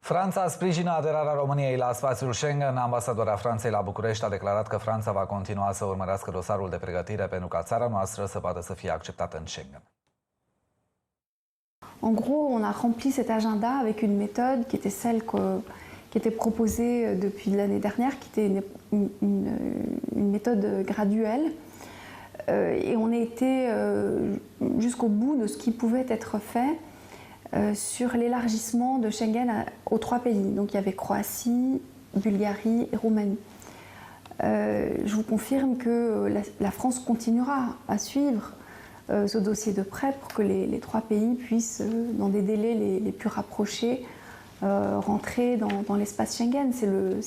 Franța sprijină aderarea României la spațiul Schengen. Ambasadora Franței la București a declarat că Franța va continua să urmărească dosarul de pregătire pentru ca țara noastră să poată să fie acceptată în Schengen. En gros, on a rempli cet agenda avec une méthode qui était celle qui était proposée depuis l'année dernière, qui était une méthode graduelle. Et on a été jusqu'au bout de ce qui pouvait être fait sur l'élargissement de Schengen aux 3 pays. Donc il y avait Croatie, Bulgarie et Roumanie. Je vous confirme que la France continuera à suivre ce dossier de près pour que les 3 pays puissent, dans des délais les plus rapprochés, rentrer dans l'espace Schengen.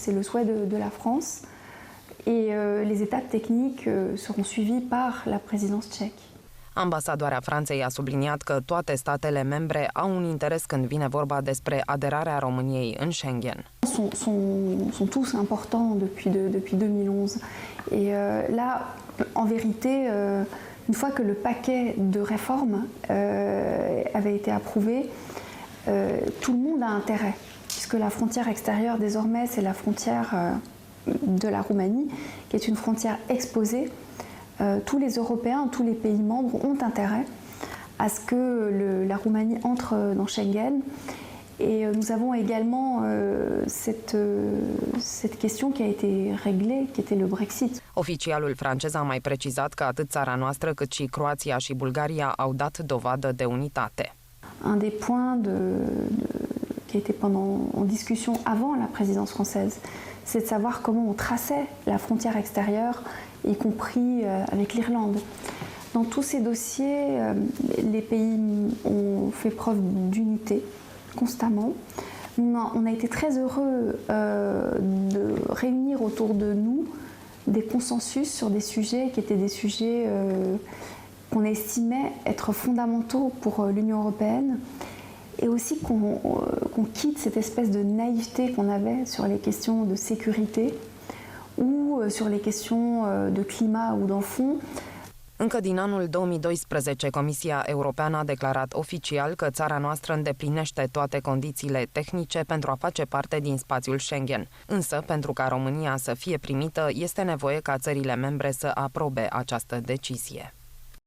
C'est le souhait de la France. Et les étapes techniques seront suivies par la présidence tchèque. Ambasadoarea Franței a subliniat că toate statele membre au un interes când vine vorba despre aderarea României în Schengen. Sont tous importants depuis 2011. Et là, en vérité, une fois que le paquet de réformes avait été approuvé, tout le monde a intérêt, puisque la frontière extérieure désormais c'est la frontière de la Roumanie, qui est une frontière exposée. Tous les Européens, tous les pays membres ont intérêt à ce que la Roumanie entre dans Schengen. Et nous avons également cette question qui a été réglée, qui était le Brexit. Oficialul francez a mai precizat că atât țara noastră cât și Croația și Bulgaria au dat dovadă de unitate. Un des points qui a été en discussion avant la présidence française, c'est de savoir comment on traçait la frontière extérieure, y compris avec l'Irlande. Dans tous ces dossiers, les pays ont fait preuve d'unité constamment. On a été très heureux de réunir autour de nous des consensus sur des sujets qui étaient des sujets qu'on estimait être fondamentaux pour l'Union européenne, et aussi qu'on quitte cette espèce de naïveté qu'on avait sur les questions de sécurité ou sur les questions de climat ou d'enfants. Încă din anul 2012, Comisia Europeană a declarat oficial că țara noastră îndeplinește toate condițiile tehnice pentru a face parte din spațiul Schengen. Însă, pentru ca România să fie primită, este nevoie ca țările membre să aprobe această decizie.